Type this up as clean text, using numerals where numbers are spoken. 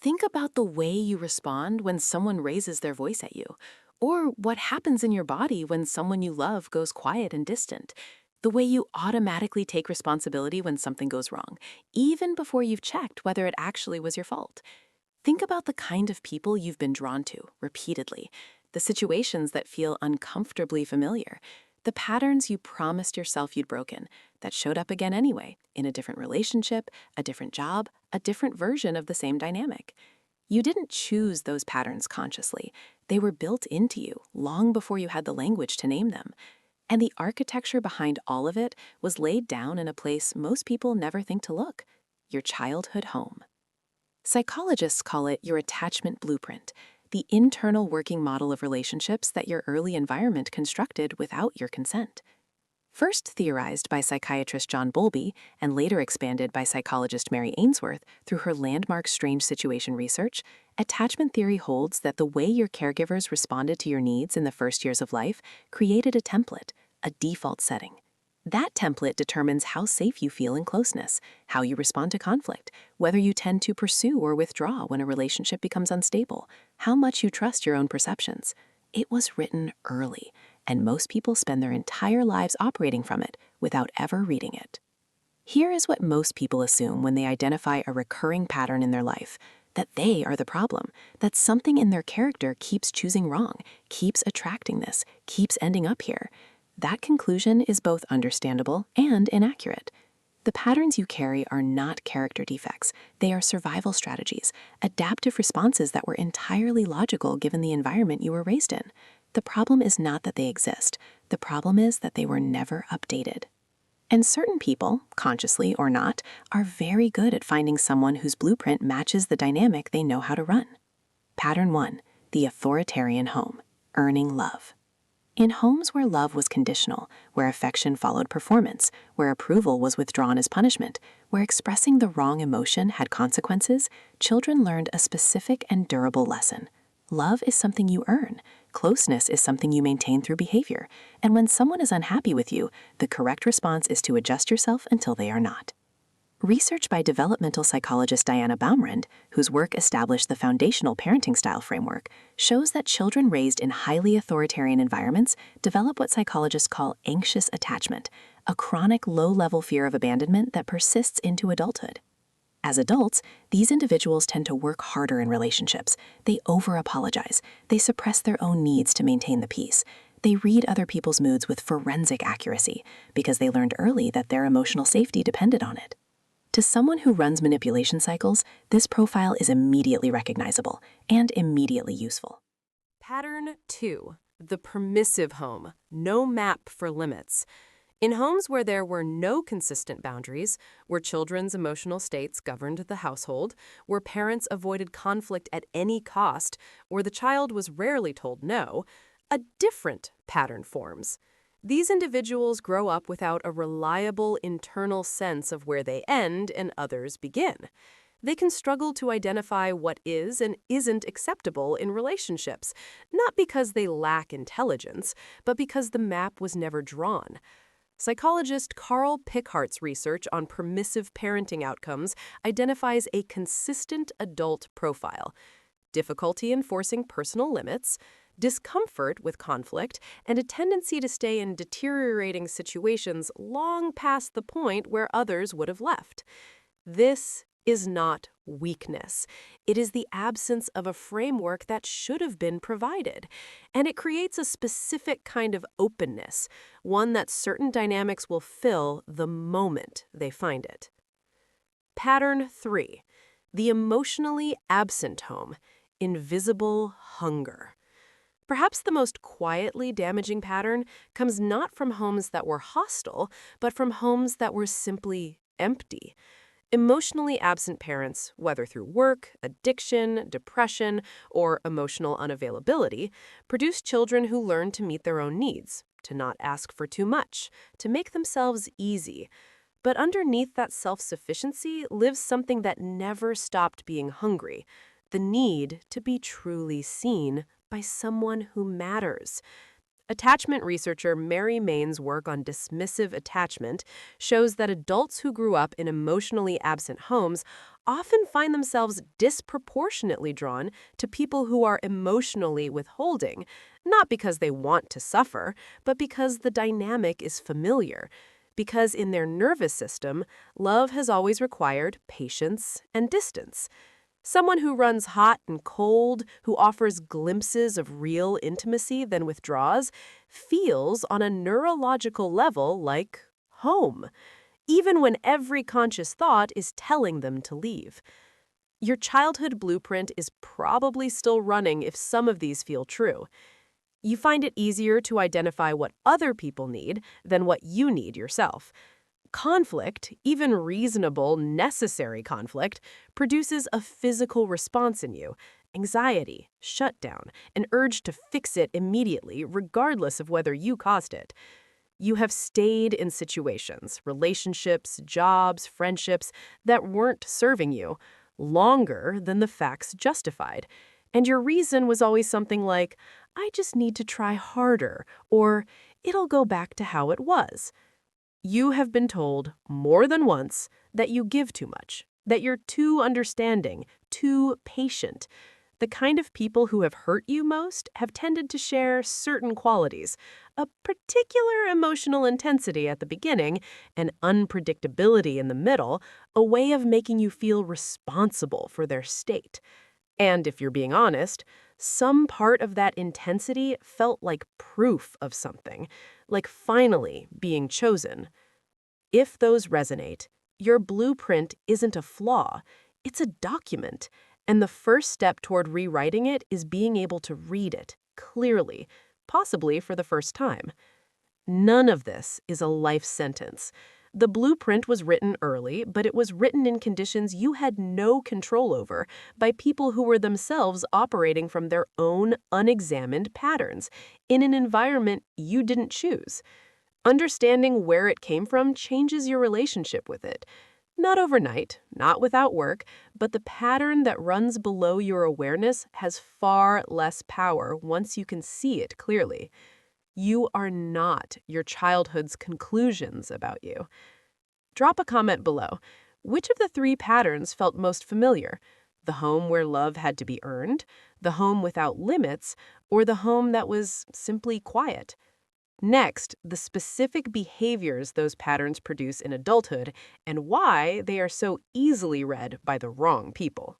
Think about the way you respond when someone raises their voice at you, or what happens in your body when someone you love goes quiet and distant. The way you automatically take responsibility when something goes wrong, even before you've checked whether it actually was your fault. Think about the kind of people you've been drawn to repeatedly, the situations that feel uncomfortably familiar, the patterns you promised yourself you'd broken that showed up again anyway, in a different relationship, a different job, a different version of the same dynamic. You didn't choose those patterns consciously. They were built into you long before you had the language to name them. And the architecture behind all of it was laid down in a place most people never think to look: your childhood home. Psychologists call it your attachment blueprint, the internal working model of relationships that your early environment constructed without your consent. First theorized by psychiatrist John Bowlby and later expanded by psychologist Mary Ainsworth through her landmark strange situation research, attachment theory holds that the way your caregivers responded to your needs in the first years of life created a template, a default setting. That template determines how safe you feel in closeness, how you respond to conflict, whether you tend to pursue or withdraw when a relationship becomes unstable, how much you trust your own perceptions. It was written early, and most people spend their entire lives operating from it without ever reading it. Here is what most people assume when they identify a recurring pattern in their life: that they are the problem, that something in their character keeps choosing wrong, keeps attracting this, keeps ending up here. That conclusion is both understandable and inaccurate. The patterns you carry are not character defects. They are survival strategies, adaptive responses that were entirely logical given the environment you were raised in. The problem is not that they exist. The problem is that they were never updated. And certain people, consciously or not, are very good at finding someone whose blueprint matches the dynamic they know how to run. Pattern 1, the authoritarian home, earning love. In homes where love was conditional, where affection followed performance, where approval was withdrawn as punishment, where expressing the wrong emotion had consequences, children learned a specific and durable lesson. Love is something you earn. Closeness is something you maintain through behavior. And when someone is unhappy with you, the correct response is to adjust yourself until they are not. Research by developmental psychologist Diana Baumrind, whose work established the foundational parenting style framework, shows that children raised in highly authoritarian environments develop what psychologists call anxious attachment, a chronic low-level fear of abandonment that persists into adulthood. As adults, these individuals tend to work harder in relationships. They over-apologize. They suppress their own needs to maintain the peace. They read other people's moods with forensic accuracy because they learned early that their emotional safety depended on it. To someone who runs manipulation cycles, this profile is immediately recognizable and immediately useful. Pattern 2. The permissive home. No map for limits. In homes where there were no consistent boundaries, where children's emotional states governed the household, where parents avoided conflict at any cost, where the child was rarely told no, a different pattern forms. These individuals grow up without a reliable internal sense of where they end and others begin. They can struggle to identify what is and isn't acceptable in relationships, not because they lack intelligence, but because the map was never drawn. Psychologist Carl Pickhart's research on permissive parenting outcomes identifies a consistent adult profile: difficulty enforcing personal limits, discomfort with conflict, and a tendency to stay in deteriorating situations long past the point where others would have left. This is not weakness. It is the absence of a framework that should have been provided, and it creates a specific kind of openness, one that certain dynamics will fill the moment they find it. Pattern 3. The emotionally absent home, invisible hunger. Perhaps the most quietly damaging pattern comes not from homes that were hostile, but from homes that were simply empty. Emotionally absent parents, whether through work, addiction, depression, or emotional unavailability, produce children who learn to meet their own needs, to not ask for too much, to make themselves easy. But underneath that self-sufficiency lives something that never stopped being hungry: the need to be truly seen by someone who matters. Attachment researcher Mary Main's work on dismissive attachment shows that adults who grew up in emotionally absent homes often find themselves disproportionately drawn to people who are emotionally withholding, not because they want to suffer, but because the dynamic is familiar. Because in their nervous system, love has always required patience and distance. Someone who runs hot and cold, who offers glimpses of real intimacy then withdraws, feels on a neurological level like home, even when every conscious thought is telling them to leave. Your childhood blueprint is probably still running if some of these feel true. You find it easier to identify what other people need than what you need yourself. Conflict, even reasonable, necessary conflict, produces a physical response in you: anxiety, shutdown, an urge to fix it immediately, regardless of whether you caused it. You have stayed in situations, relationships, jobs, friendships that weren't serving you longer than the facts justified. And your reason was always something like, I just need to try harder, or it'll go back to how it was. You have been told more than once that you give too much, that you're too understanding, too patient. The kind of people who have hurt you most have tended to share certain qualities: a particular emotional intensity at the beginning, an unpredictability in the middle, a way of making you feel responsible for their state. And if you're being honest, some part of that intensity felt like proof of something, like finally being chosen. If those resonate, your blueprint isn't a flaw, it's a document. And the first step toward rewriting it is being able to read it clearly, possibly for the first time. None of this is a life sentence. The blueprint was written early, but it was written in conditions you had no control over by people who were themselves operating from their own unexamined patterns in an environment you didn't choose. Understanding where it came from changes your relationship with it. Not overnight, not without work, but the pattern that runs below your awareness has far less power once you can see it clearly. You are not your childhood's conclusions about you. Drop a comment below. Which of the three patterns felt most familiar? The home where love had to be earned, the home without limits, or the home that was simply quiet? Next, the specific behaviors those patterns produce in adulthood and why they are so easily read by the wrong people.